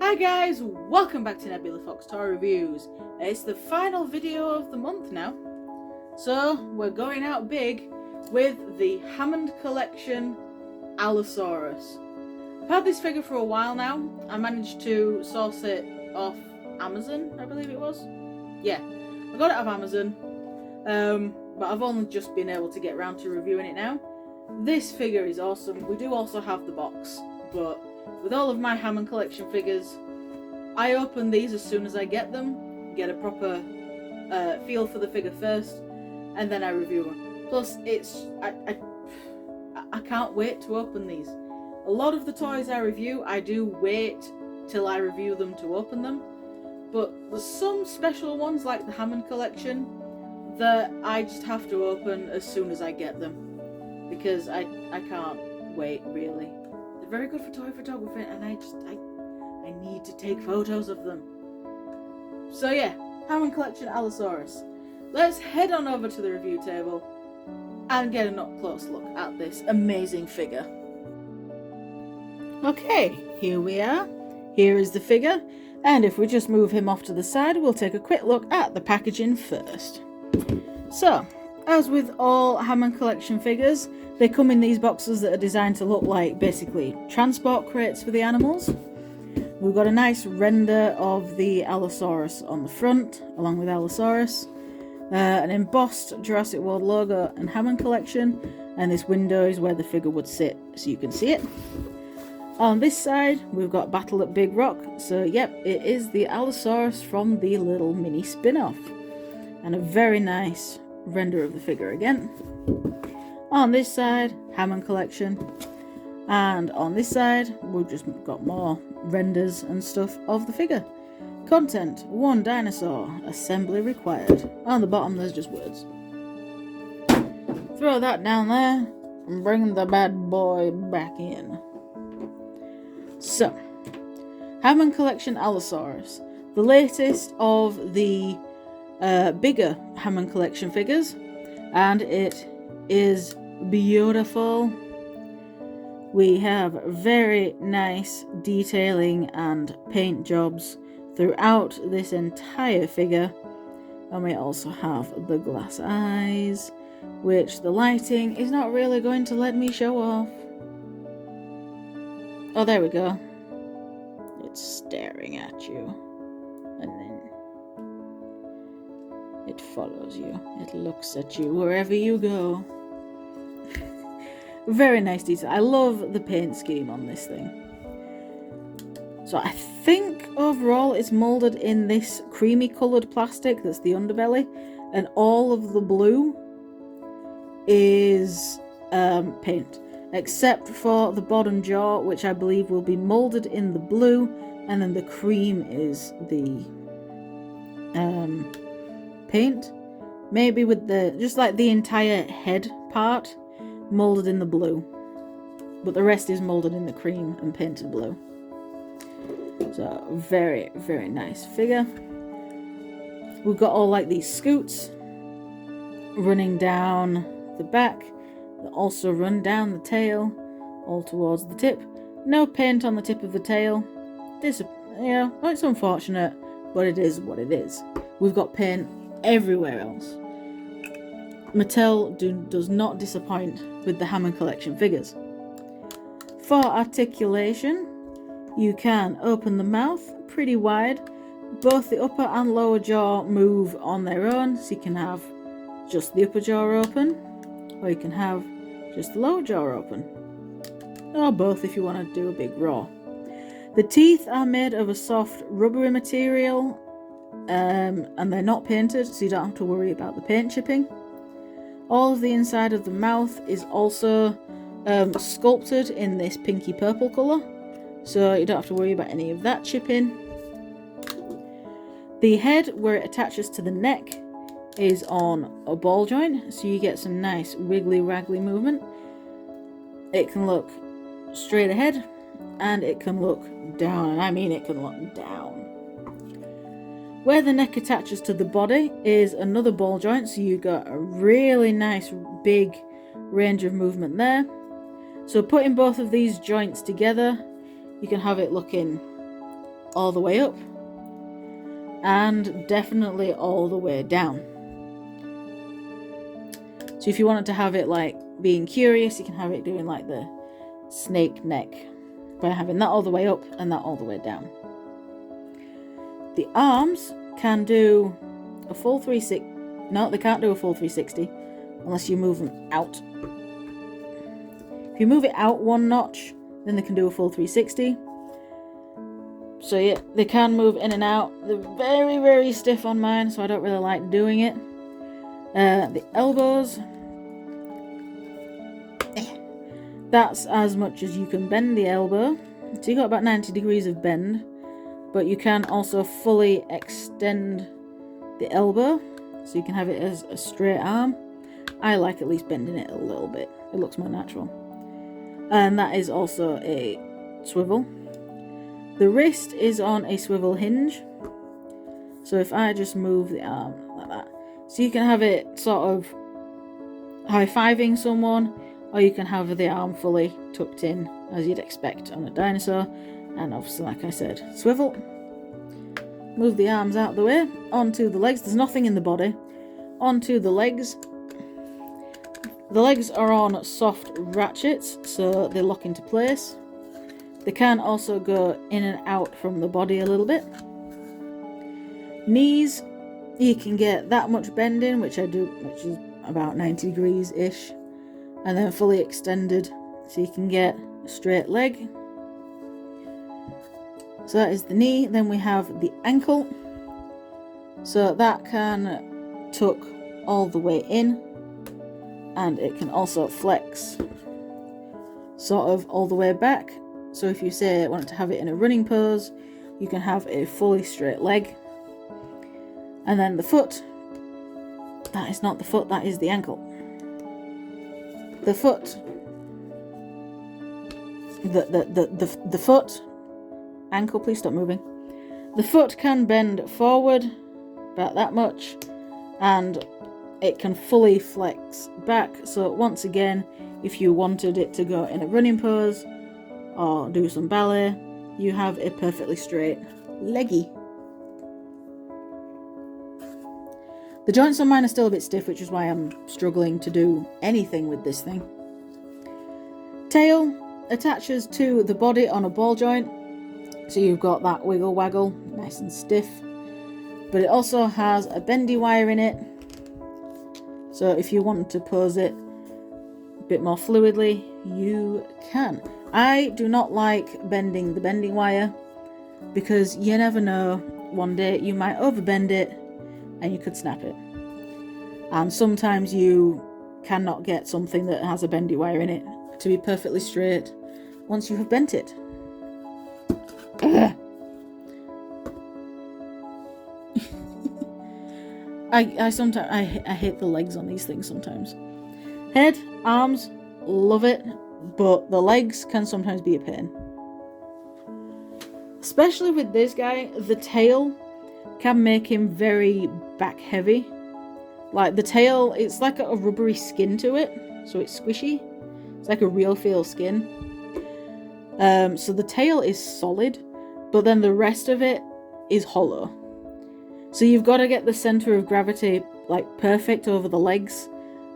Hi guys, welcome back to Nebula Fox Toy Reviews. It's the final video of the month now, so we're going out big with the Hammond collection Allosaurus. I've had this figure for a while now. I managed to source it off Amazon, I believe it was. Yeah, I got it off Amazon, but I've only just been able to get around to reviewing it now. This figure is awesome. We do also have the box, but with all of my Hammond collection figures, I open these as soon as I get them, get a proper feel for the figure first, and then I review them. Plus, I can't wait to open these. A lot of the toys I review, I do wait till I review them to open them, but there's some special ones like the Hammond collection that I just have to open as soon as I get them, because I can't wait, really. They're very good for toy photography, and I need to take photos of them. So yeah, Hammond collection Allosaurus. Let's head on over to the review table and get an up close look at this amazing figure. Okay, here we are. Here is the figure, and if we just move him off to the side, we'll take a quick look at the packaging first. So, as with all Hammond collection figures, they come in these boxes that are designed to look like basically transport crates for the animals. We've got a nice render of the Allosaurus on the front, along with Allosaurus, an embossed Jurassic World logo and Hammond collection, and this window is where the figure would sit, so you can see it. On this side, we've got Battle at Big Rock, so yep, it is the Allosaurus from the little mini spin-off, and a very nice render of the figure again. On this side, Hammond collection, and on this side we've just got more renders and stuff of the figure. Content: 1 dinosaur, assembly required. On the bottom there's just words. Throw that down there and bring the bad boy back in. So, Hammond collection Allosaurus, the latest of the bigger Hammond collection figures, and it is beautiful. We have very nice detailing and paint jobs throughout this entire figure, and we also have the glass eyes, which the lighting is not really going to let me show off. Oh, there we go. It's staring at you, and then it follows you. It looks at you wherever you go. Very nice detail. I love the paint scheme on this thing. So I think overall it's moulded in this creamy coloured plastic that's the underbelly, and all of the blue is paint, except for the bottom jaw, which I believe will be moulded in the blue, and then the cream is the paint, maybe with the just like the entire head part moulded in the blue, but the rest is moulded in the cream and painted blue. So very, very nice figure. We've got all like these scoots running down the back that also run down the tail, all towards the tip. No paint on the tip of the tail. This, yeah, it's unfortunate, but it is what it is. We've got paint everywhere else. Mattel does not disappoint with the Hammond collection figures. For articulation, you can open the mouth pretty wide. Both the upper and lower jaw move on their own, so you can have just the upper jaw open, or you can have just the lower jaw open, or both if you want to do a big roar. The teeth are made of a soft rubbery material, and they're not painted, so you don't have to worry about the paint chipping. All of the inside of the mouth is also sculpted in this pinky purple colour, so you don't have to worry about any of that chipping. The head, where it attaches to the neck, is on a ball joint, so you get some nice wiggly waggly movement. It can look straight ahead, and it can look down, and I mean it can look down. Where the neck attaches to the body is another ball joint, so you got a really nice big range of movement there. So putting both of these joints together, you can have it looking all the way up, and definitely all the way down. So if you wanted to have it like being curious, you can have it doing like the snake neck by having that all the way up and that all the way down. The arms can do a full 360. No, they can't do a full 360 unless you move them out. If you move it out one notch, then they can do a full 360. So yeah, they can move in and out. They're very, very stiff on mine, so I don't really like doing it. The elbows, that's as much as you can bend the elbow. So you got about 90 degrees of bend, but you can also fully extend the elbow, so you can have it as a straight arm. I like at least bending it a little bit. It looks more natural. And that is also a swivel. The wrist is on a swivel hinge. So if I just move the arm like that, so you can have it sort of high-fiving someone, or you can have the arm fully tucked in as you'd expect on a dinosaur. And obviously, like I said, swivel. Move the arms out of the way, onto the legs. There's nothing in the body. Onto the legs. The legs are on soft ratchets, so they lock into place. They can also go in and out from the body a little bit. Knees, you can get that much bending, which I do, which is about 90 degrees-ish, and then fully extended, so you can get a straight leg. So that is the knee. Then we have the ankle. So that can tuck all the way in, and it can also flex sort of all the way back. So if you say want to have it in a running pose, you can have a fully straight leg. And then the foot, that is not the foot, that is the ankle. The foot, the foot, ankle, please stop moving. The foot can bend forward about that much, and it can fully flex back. So once again, if you wanted it to go in a running pose or do some ballet, you have a perfectly straight leggy. The joints on mine are still a bit stiff, which is why I'm struggling to do anything with this thing. Tail attaches to the body on a ball joint, so you've got that wiggle waggle, nice and stiff. But it also has a bendy wire in it, so if you want to pose it a bit more fluidly, you can. I do not like bending the bending wire, because you never know, one day you might overbend it and you could snap it. And sometimes you cannot get something that has a bendy wire in it to be perfectly straight once you have bent it. I sometimes I hate the legs on these things sometimes. Head, arms, love it, but the legs can sometimes be a pain. Especially with this guy, the tail can make him very back heavy. Like the tail, it's like a rubbery skin to it, so it's squishy. It's like a real feel skin. So the tail is solid, but then the rest of it is hollow. So you've got to get the center of gravity like perfect over the legs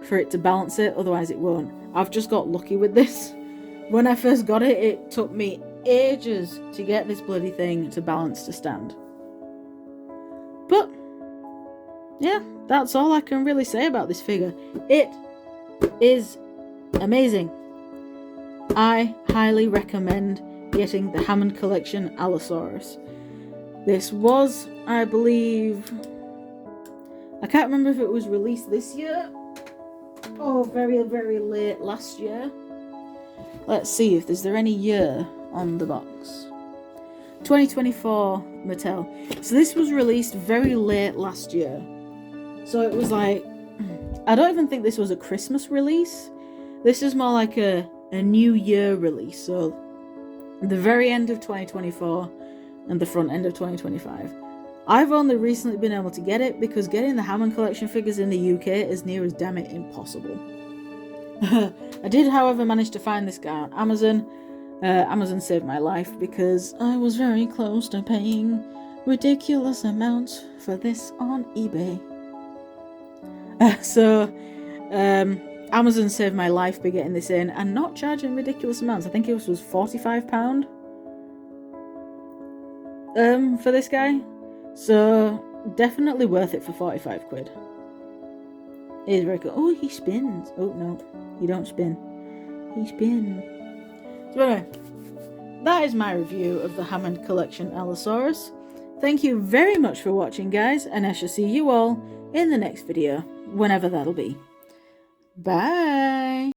for it to balance it, otherwise it won't. I've just got lucky with this. When I first got it, it took me ages to get this bloody thing to balance to stand. But yeah, that's all I can really say about this figure. It is amazing. I highly recommend getting the Hammond Collection Allosaurus. This was, I believe, I can't remember if it was released this year or very, very late last year. Let's see if is there any year on the box. 2024 Mattel. So this was released very late last year. So it was like, I don't even think this was a Christmas release. This is more like a New Year release. So the very end of 2024 and the front end of 2025. I've only recently been able to get it because getting the Hammond Collection figures in the UK is near as damn it impossible. I did, however, manage to find this guy on Amazon. Amazon saved my life because I was very close to paying ridiculous amounts for this on eBay. Amazon saved my life by getting this in and not charging ridiculous amounts. I think it was £45 for this guy. So definitely worth it for 45 quid. It is very cool. Oh, he spins. Oh no, you don't spin. He spins. So anyway, that is my review of the Hammond Collection Allosaurus. Thank you very much for watching, guys, and I shall see you all in the next video, whenever that'll be. Bye!